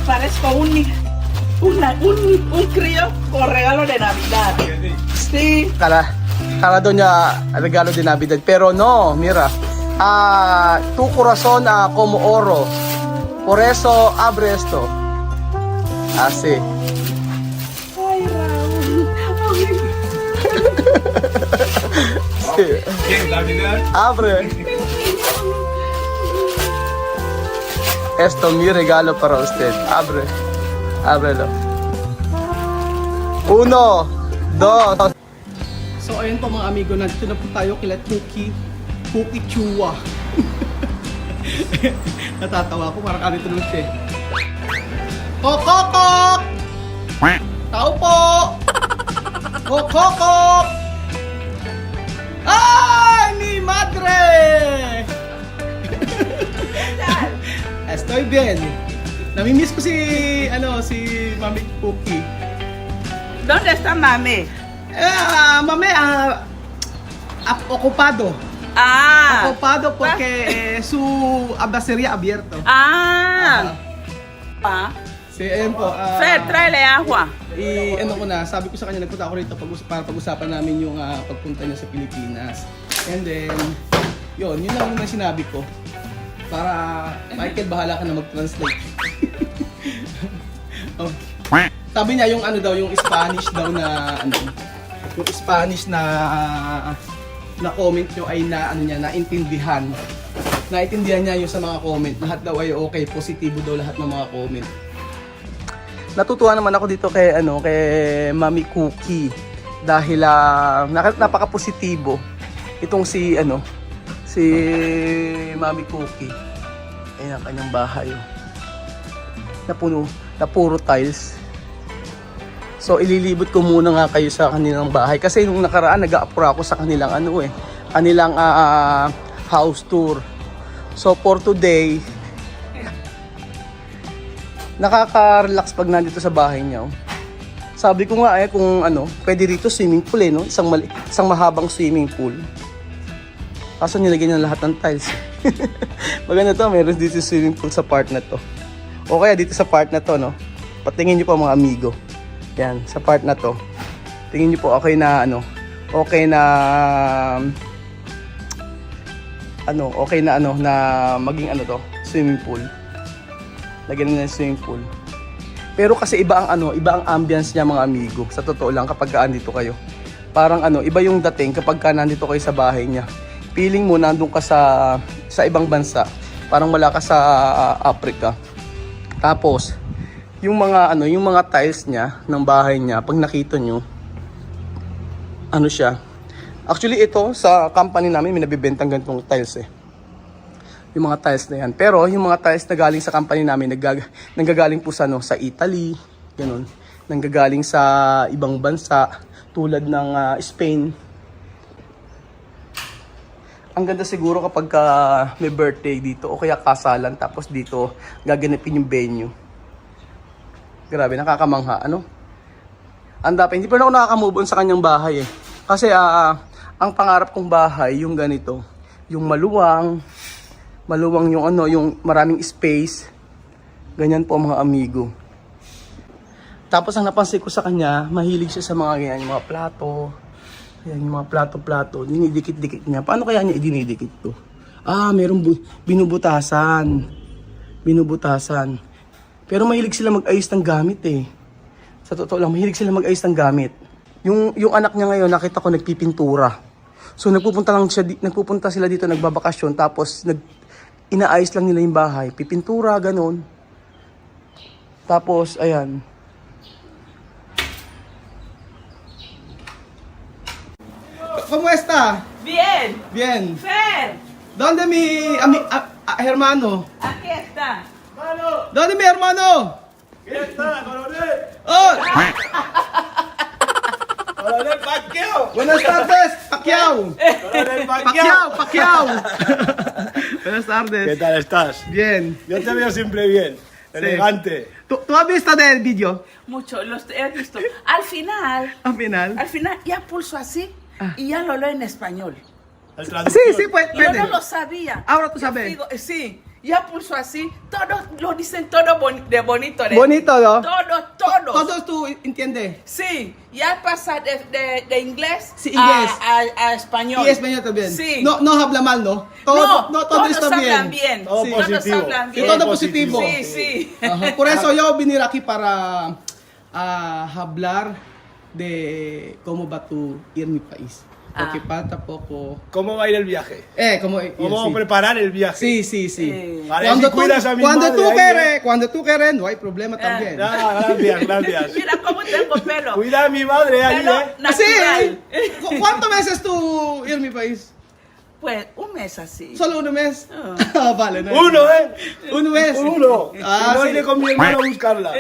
Parezco un crío con regalo de Navidad. Sí. Kala doon niya regalo de Navidad. Pero no, mira. Tu corazón como oro. Por eso abre esto. Así. Ay, Raúl. Sí. ¿Quién, Navidad? Abre. Esto mi regalo para usted. Abre. Ábrelo. 1, 2. So ayun po mga amigo, nandito na po tayo kila Cookie Chua. Natatawa ko, parang kanito naman siya. Kokokok! Tao po! Kokokok! Ay, mi madre! Estoy bien. Namimiss ko si Mami Cookie. ¿Dónde está mami? Mami, ocupado. Ah. Ocupado porque su abacería abierto. Ah. Sí, ayun po. Fer, tráele agua. Sabi ko sa kanya, nagpunta ako rito para pag-usapan namin yung pagpunta niya sa Pilipinas. And then, yun lang yung sinabi ko. Para, Michael, bahala ka na mag-translate. Oh. Sabi niya yung yung Spanish daw na yung Spanish na comment nyo ay naintindihan. Naintindihan niya yung sa mga comment. Lahat daw ay okay, positibo daw lahat ng mga comment. Natutuwa naman ako dito kay Mami Cookie dahil napaka-positibo itong si Mami Cookie. Ayun ang kanyang bahay. Na puro tiles. So ililibot ko muna nga kayo sa kanilang bahay kasi nung nakaraan nag-a-appro ako sa kanilang kanilang house tour. So for today, nakaka-relax pag nandito sa bahay niya. Sabi ko nga kung pwede rito swimming pool no? Isang mahabang swimming pool. Kaso nilagyan niya lahat ng tiles. Maganda to, meron dito swimming pool sa part na to. O kaya dito sa part na to, no? Patingin niyo po mga amigo. Yan, sa part na to. Tingin niyo po okay na na maging swimming pool. Lagyan na ng swimming pool. Pero kasi iba ang ambience niya mga amigo. Sa totoo lang kapag andito kayo. Parang iba yung dating kapag nandito kayo sa bahay niya. Feeling mo nandun ka sa ibang bansa. Parang wala ka sa Africa. Tapos yung mga tiles niya ng bahay niya, pag nakita nyo, siya. Actually ito sa company namin may nabibentang ganitong tiles yung mga tiles na yan. Pero yung mga tiles na galing sa company namin nanggagaling po sa Italy, ganun. Nanggagaling sa ibang bansa tulad ng Spain. Ang ganda siguro kapag may birthday dito o kaya kasalan tapos dito gaganapin yung venue. Grabe, nakakamangha. Hindi pa na ako nakaka-move on sa kanyang bahay Kasi ang pangarap kong bahay yung ganito, yung maluwang yung maraming space. Ganyan po mga amigo. Tapos ang napansin ko sa kanya, mahilig siya sa mga ganyan, yung mga plato. Ayan, yung mga plato-plato, dinidikit-dikit niya. Paano kaya niya idinidikit to? Merong binubutasan. Pero mahilig sila mag-ayos ng gamit Sa totoo lang, mahilig sila mag-ayos ng gamit. Yung anak niya ngayon, nakita ko nagpipintura. So nagpupunta sila dito, nagbabakasyon, tapos inaayos lang nila yung bahay. Pipintura, ganun. Tapos, ayan. ¿Cómo está? Bien. Bien. Fer, ¿Dónde mi hermano? aquí está. ¿Dónde mi hermano? ¿Qué está, coronel? Oh, ¡Coronel Pacquiao! buenas tardes, Pacquiao. ¡Coronel Pacquiao! Pacquiao. Buenas tardes. ¿Qué tal estás? Bien. Yo te veo siempre bien, elegante. ¿Tú has visto del vídeo? Mucho, los he visto. Al final Al final. ya pulso así y ya lo leo en español. El traductor. Sí, pues. Yo no lo sabía. Ahora tú Yo sabes. digo, sí. Ya pulso así, todos lo dicen todo de bonito. Bonito, no? Todos. Todos tú entiende. Sí, ya pasa de inglés, Sí, inglés. a español. Y español también. Sí. No habla mal, ¿no? No, todo todos está hablan bien. bien. Todo Sí. Todos positivo. hablan Y bien. todo positivo. Sí, sí. Ajá. Por eso yo vine aquí para hablar de cómo va tu ir mi país. Porque falta poco. ¿Cómo va a ir el viaje? ¿Cómo ¿Cómo sí. preparar el viaje? Sí, sí, sí. Vale, si cuidas a mi madre ahí, Cuando tú quieres, no hay problema también. Gracias. Mira cómo tengo pelo. Cuida a mi madre ahí, Pelo ¿eh? natural. Sí. ¿Cuántos meses tú ir mi país? Pues un mes así. ¿Solo un mes? Ah. Ah, vale. No. Uno, ¿eh? Un mes. Uno. Ah, no sí. iré con mi hermano a buscarla.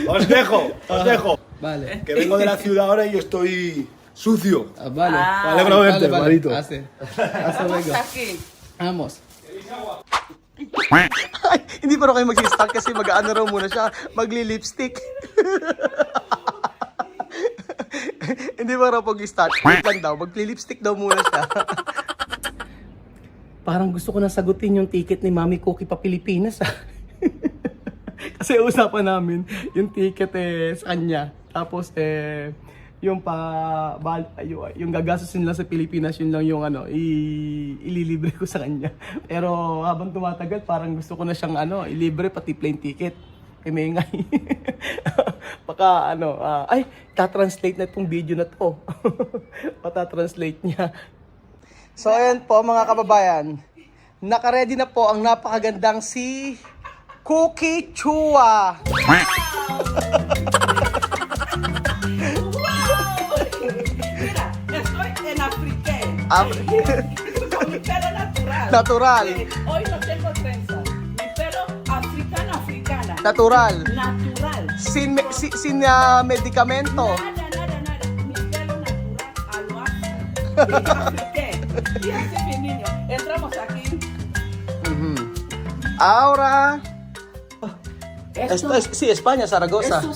Os dejo. Vale. Que vengo de la ciudad ahora y estoy sucio. Ah, vale. Ah. Vale, bro, vente, hermanito. Hasta Vamos luego. aquí. Vamos. Ay, hindi pa rin kayo mag-start kasi mag-ano raw muna siya, magli-lipstick. Hindi pa raw pag-start. Wait lang daw, magli-lipstick daw muna siya. Parang gusto ko na sagutin yung ticket ni Mami Cookie pa Pilipinas. Kasi usapan namin yung ticket sa kanya. Tapos yung yung gagastusin lang sa Pilipinas, yun lang yung ililibre ko sa kanya. Pero habang tumatagal, parang gusto ko na siyang ilibre pati plane ticket. May ngay. Baka tatranslate na itong video na to. Patatranslate niya. So ayan po mga kababayan, naka-ready na po ang napakagandang si Cookie Chua. Mira, estoy en afriqué. Con mi pelo natural. Natural. Hoy no tengo trenza. Mi pelo africana. Natural. Natural. Sin medicamento. Nada. Mi pelo natural a lo afriqué. Y así, mi niño. Entramos aquí. Ahora. Esto Sí, España, Zaragoza. eso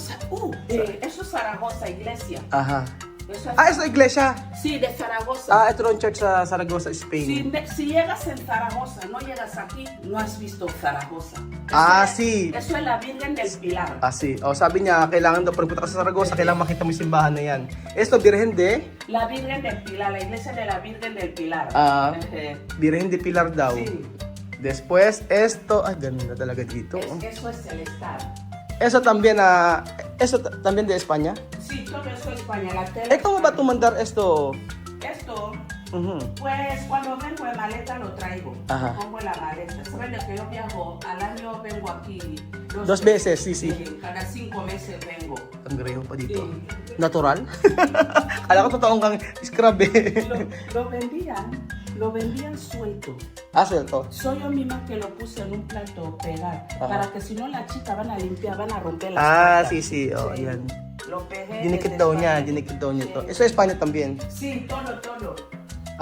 es Zaragoza, iglesia. Ajá. Eso es, Es la iglesia. sí, de Zaragoza. Ito yung church sa Zaragoza, Spain. Si llegas en Zaragoza, no llegas aquí, no has visto Zaragoza. Sí. Eso es la Virgen del Pilar. Sí. Sabi niya, kailangan daw pagpunta ka sa Zaragoza, kailangan makita mo yung simbahan na yan. Esto, Virgen de? La Virgen del Pilar, la iglesia de la Virgen del Pilar. Virgen de Pilar daw. Sí. Después, esto, ganda talaga dito. Eso es el estado. Eso también, también de España. Sí, todo eso es España. La tele. ¿Cómo va a mandar esto? Esto, Ujú. pues cuando vengo de maleta lo traigo. Ajá. Lo pongo en la maleta. Saben de que yo viajo, al año vengo aquí. Dos veces, sí. Cada 5 meses vengo. Ang greho pa dito. Sí. Natural? Kala ko totoong kang scrub eh. Lo vendían suelto. Suelto. Soy yo misma que lo puse en un plato pegar. Ajá. Para que si no la chica van a limpiar, van a romper las patas. Sí. Yan. Lo pegué. Dinikit desde daw niya España. to. Eso España también. Sí, todo.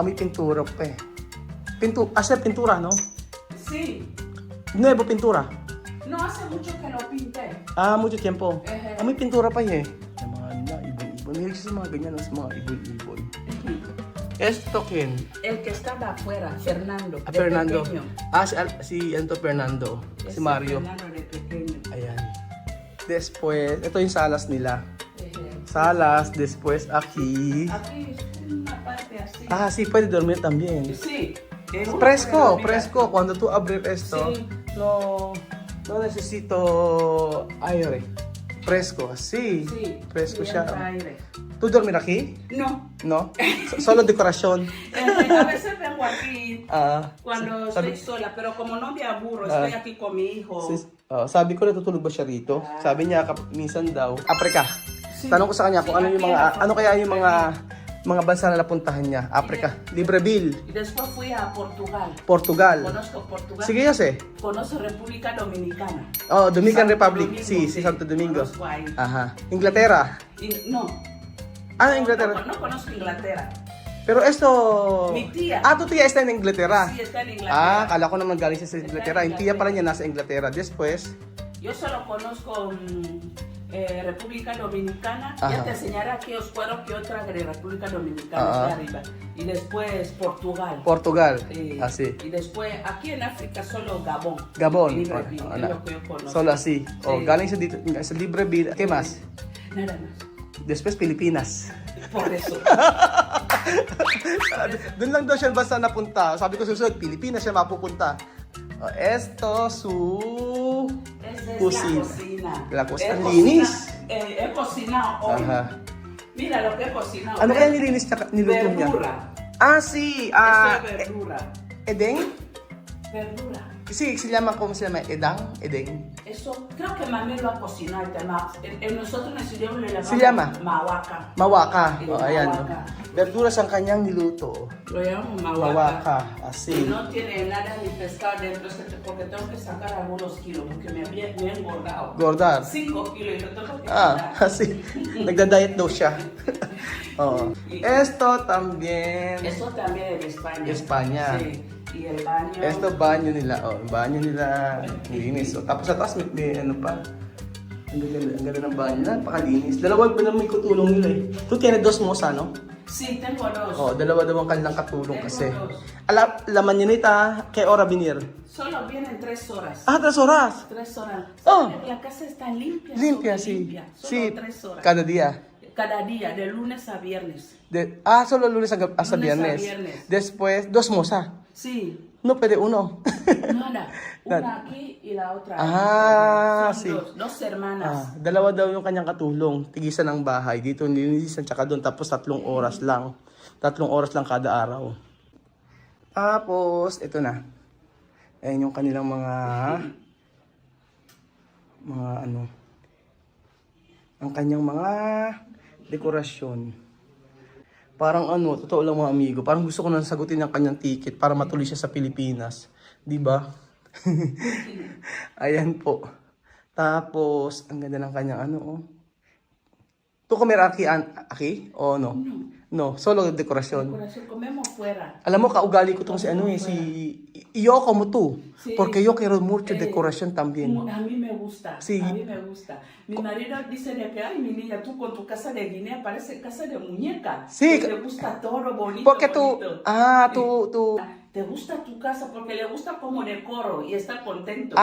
May pintura pa eh. Pintura, no? Sí. Nuevo pintura. No hace mucho que lo pinté. Mucho tiempo. Ehe. May pintura pa eh. Yung mga ibon-ibon. Mahilig siya sa mga ganyan, sa mga ibon-ibon. Esto, ¿quién? El que estaba afuera, Fernando. de Fernando. pequeño. Si Fernando. Si Ese Mario. Fernando de pequeño. Ayan. Después, ito yung salas nila. Eje. Salas, después aquí. Aquí es una parte así. Sí, puede dormir también. Sí. que uno Fresco, puede dormir fresco. Cuando tú abres esto, Sí. no necesito aire. Fresco, así. Sí. Fresco sí, siya. entra aire. ¿Tú dormir aquí? No. No? Solo decoración. A veces vengo aquí cuando sabi, estoy sola, pero como no me aburro, estoy aquí con mi hijo. sabi ko natutulog ba siya rito? Sabi niya minsan daw, Africa. Sí. Tanong ko sa kanya kung Sí, ano yung aquí mga en la ano kaya yung mga bansa na napuntahan niya. Africa, Libreville, Y después fui a Portugal. Portugal. Conozco Portugal. Sige yase. Conozco República Dominicana. Dominican Santo Republic. Domingo, Sí, Santo Domingo. Conozco ahí. Ajá. Inglaterra. No. Inglaterra. No conozco Inglaterra. Pero esto... Mi tía. Tu tía está en Inglaterra. Sí, está en Inglaterra. Kala ko naman galing siya sa Inglaterra. Está en Yung tiya pala Inglaterra. niya nasa Inglaterra. Después, Yo solo conozco República Dominicana. Ajá. Ya te enseñaré aquellos cuadros que otra de República Dominicana Ajá. está arriba. Y después Portugal. Portugal. Sí. Así. Y después aquí en África solo Gabón. Gabon. Libreville, Oh, es lo que yo conozco. Solo así. O, Sí. galing sa, dito, sa Libreville. ¿Qué más? Nada más. Después Pilipinas. Por eso. Doon lang daw siya basta napunta. Sabi ko susunod, Pilipinas siya mapupunta. O, esto, su... Esa es Cocina. la cocina. La cocina. He Ang linis. He cocinado hoy. Aha. Mira lo que he cocinado. Ano kaya nilinis niya, niluto niya? Verdura. Ah, sí. Eso Ah, es verdura. edeng? Verdura. Sí, se llama, ¿cómo se llama? Edang? Edeng. Eso creo que mami lo ha cocinado. Nosotros en Chile le llamamos Se llama? mahuaca. Mawaka. Sí, O, ayan. No? mawaka. Verduras ang kanyang niluto. Lo llamamos mahuaca. Mawaka. Y Así. no tiene nada ni pescado dentro, porque tengo que sacar algunos kilos, porque me he engordado. Gordar. 5 kilos y lo tengo que Ah, quitar. kasi nagda-diet daw siya. Oo. Esto también. Eso también es de España. España. Sí. Y el baño. Esto banyo nila. Oh, banyo nila. Linis. Oh, tapos sa taas may ano pa. Ang ganda ng banyo. Napakalinis. Dalawa ba naman may kutulong nila eh. Ito tiene dos mosa, no? Sí, tengo dos. Oh, dalawa daw ang kanilang katulong Tengo kasi. dos. Laman niya nita, kay ora binir. Solo vienen 3 horas. Ah, 3 oras. 3 horas. Oh. La casa está limpia. Limpia, súper sí. Limpia. Solo Sí, 3 horas. cada día. Cada día, de lunes a viernes. Solo lunes hasta Lunes a viernes. viernes. Después, dos mosa. Sí. No pwede uno. Nada. Una aquí y la otra Ah, aquí. sí. Son dos hermanas. Dalawa daw yung kanyang katulong. Tigisan ng bahay. Dito nilinisan tsaka doon. Tapos 3 oras lang. 3 oras lang kada araw. Tapos, ito na. Ayan yung kanilang mga ano. Ang kanyang mga dekorasyon. Parang ano, totoo lang mga amigo. Parang gusto ko nang sagutin ang kanyang ticket para matuloy siya sa Pilipinas. Di ba? Ayan po. Tapos, ang ganda ng kanyang ano, oh. ¿Tú comer aquí? O no? No, solo dekorasyon. Corazón, comemos fuera. Alam mo, kaugali ko tong si ano eh, si... Yo como tú. Sí. Porque yo quiero mucho decoración también. A mí me gusta. Sí. A mí me gusta. Mi marido dice de que, ay, mi niña, tú con tu casa de Guinea parece casa de muñeca. Sí. Que te gusta todo bonito. Porque tú... bonito. tú... Te gusta tu casa porque le gusta como decoro y está contento.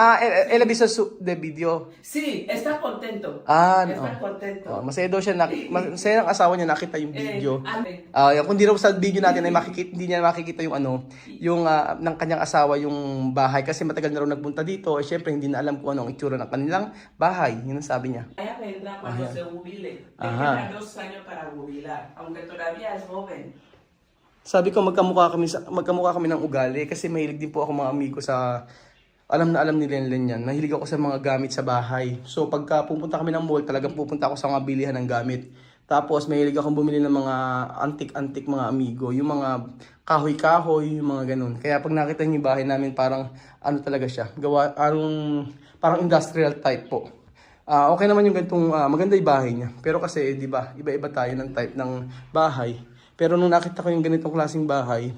Él visto de video. Sí, está contento. no. Está contento. Masaya daw siya, masaya ang asawa niya nakita yung video. Ale. Kung di raw sa video natin ay hindi niya makikita yung ano, yung ng kanyang asawa yung bahay kasi matagal na raw nagpunta dito. Eh syempre hindi na alam kung ano ang itsura ng kanilang bahay. Yun ang sabi niya. Ella vendrá cuando se jubile. Le Ajá. quedan 2 años para jubilar, aunque todavía es joven. Sabi ko magkamukha kami ng ugali kasi mahilig din po ako mga amigo sa alam ni Lenlen yan. Mahilig ako sa mga gamit sa bahay. So pagka pupunta kami ng mall, talagang pupunta ako sa mga bilihan ng gamit. Tapos mahilig akong bumili ng mga antik-antik mga amigo, yung mga kahoy-kahoy, yung mga ganun. Kaya pag nakita niyo yung bahay namin, parang ano talaga siya, parang industrial type po. Okay naman yung ganitong maganda yung bahay niya. Pero kasi, di ba, iba-iba tayo ng type ng bahay. Pero nung nakita ko yung ganitong klaseng bahay,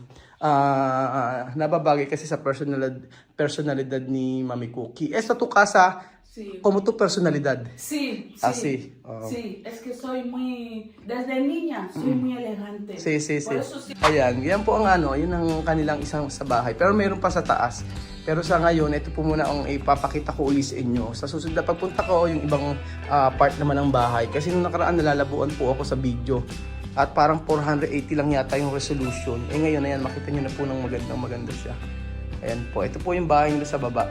nababagay kasi sa personalidad ni Mami Cookie. Esta tu casa, Sí. como tu personalidad. Sí, sí. Así. Sí, es que soy muy, desde niña, soy muy elegante. Sí. Por eso sí. Ayan, yan po ang ano, yun ang kanilang isang sa bahay. Pero mayroon pa sa taas. Pero sa ngayon, ito po muna ang ipapakita ko uli sa inyo. Sa susunod na pagpunta ko, yung ibang part naman ng bahay. Kasi nung nakaraan, nalalabuan po ako sa video. At parang 480 lang yata yung resolution. Eh ngayon, ayan, makita nyo na po ng maganda siya. Ayan po, ito po yung bahay nila sa baba.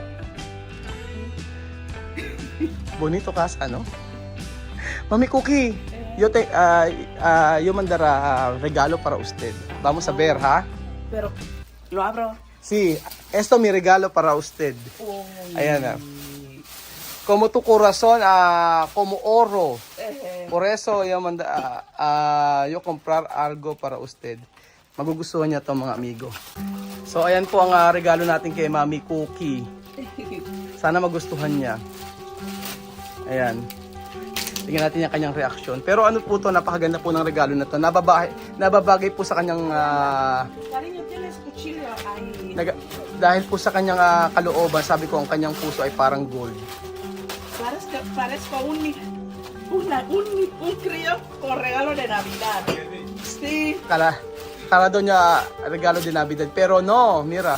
Bonito casa, no? Mami Cookie, yo mandará regalo para usted. Vamos a ver, ha? Pero, lo abro. Sí, esto mi regalo para usted. Uy. Ayan na. Como tu corazón, como oro. Por eso, yo comprar algo para usted. Magugustuhan niya to mga amigo. So, ayan po ang regalo natin kay Mami Cookie. Sana magustuhan niya. Ayan. Tingnan natin yung kanyang reaksyon. Pero ano po to, napakaganda po ng regalo na to. Nababagay po sa kanyang... Cariño, tienes cuchillo ahí. dahil po sa kanyang kalooban, sabi ko ang kanyang puso ay parang gold. Parezco un un crío con regalo de Navidad. Sí. Kala doon niya regalo de Navidad. Pero no, mira.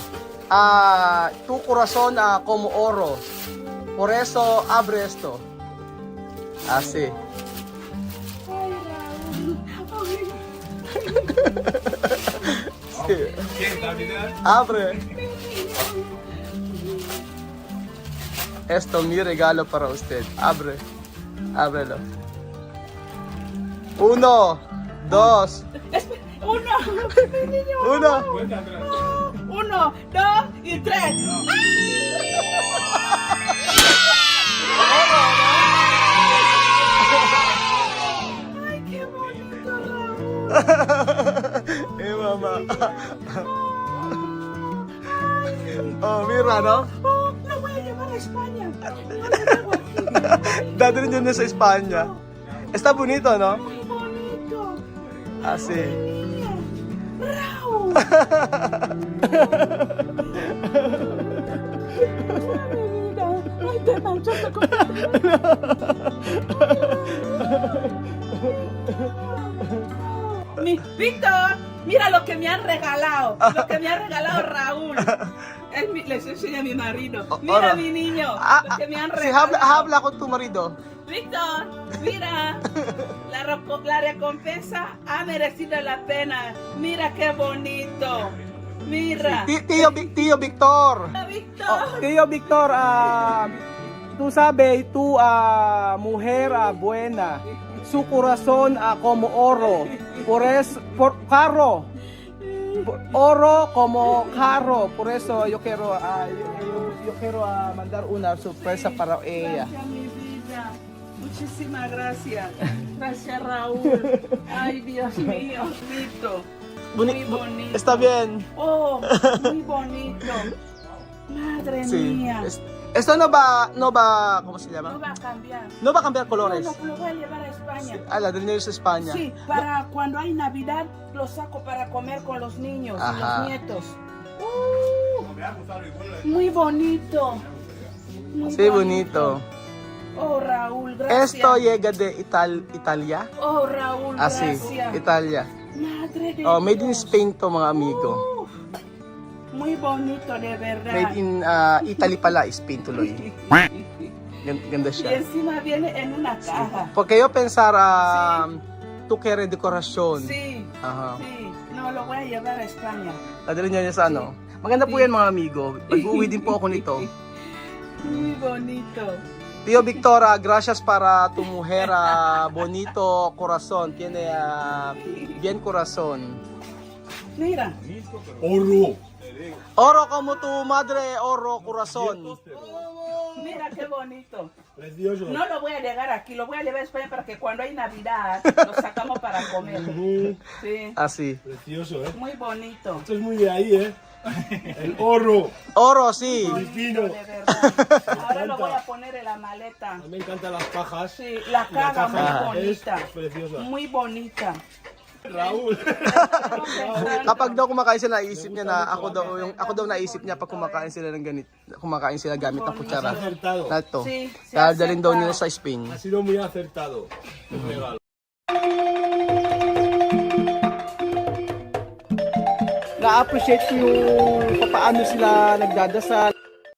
Tu corazón como oro. Por eso abre esto. Así. Ay, Raúl. Ay. Sí. Abre. Esto mi regalo para usted. Abre. Ábrelo. 1, 2, Uno. Mi niño. 1. 1, 2 y 3. Ay, qué bonito, Raúl. Mamá. Oh, mira, ¿no? Oh, lo voy a llevar a España. No lo llevo aquí. Dadalhin nyo na sa Espanya. Está bonito, no? Muy bonito. Así. Niño. Raúl. Ay, te manchaste con Víctor, mira lo que me han regalado. Lo que me ha regalado Raúl. Les enseña a mi marido. Mira, Oro. mi niño. Lo que me han Si regalado. habla con tu marido. Víctor, mira. La recompensa ha merecido la pena. Mira qué bonito. Mira. Tío Victor. Víctor. Tío Victor, tú sabes, tú, mujer buena, su corazón como oro, carro, oro como carro, por eso yo quiero, yo quiero mandar una sorpresa para ella. Gracias, mi vida. Muchísimas gracias. Gracias, Raúl. Ay, Dios mío. Bonito. Muy bonito. Está bien. Oh, muy bonito. Madre Sí. mía. Esto no va, ¿cómo se llama? No va a cambiar. No va a cambiar colores. No, lo voy a llevar a España. La de niños España. Sí, para cuando hay Navidad lo saco para comer con los niños y Ajá. los nietos. Muy bonito. Muy Sí, bonito. Oh, Raúl, gracias. Esto llega de Italia. Oh, Raúl, Así, gracias. Italia. Madre de Oh, made in Dios. Spain to mga amigo. Muy bonito, de verdad. Made in Italy pala, Spain tuloy. Ganda Y siya. encima viene en una caja. Porque yo pensar, tu kere dekorasyon. Sí, Aha. sí. No, lo voy a llevar a España. Dadalhin niya sa ano. Maganda po yan mga amigo. Pag-uwi din po ako nito. Muy bonito. Tío Victora, gracias para tu mujer bonito corazón. Tiene bien corazón. Mira. Oro. Oro como tu madre, oro corazón. Mira qué bonito. Precioso. No lo voy a llevar aquí, lo voy a llevar a España para que cuando hay Navidad lo sacamos para comer. Sí, Así. Precioso, muy bonito. Esto es muy de ahí, El oro. Oro, sí. Fino. De verdad. Ahora lo voy a poner en la maleta. A mí me encantan las cajas. Sí, la caja muy bonita. es preciosa. Muy bonita. Raúl. Kapag daw kumakain sila, naisip niya na ako daw naisip niya pag kumakain sila ng ganit, kumakain sila gamit ng kutsara. Acertado. Na ito. Sí, se Dadalhin daw acerca. nila sa Spain. Ha sido muy acertado el regalo. Na-appreciate ko yung paano sila nagdadasal,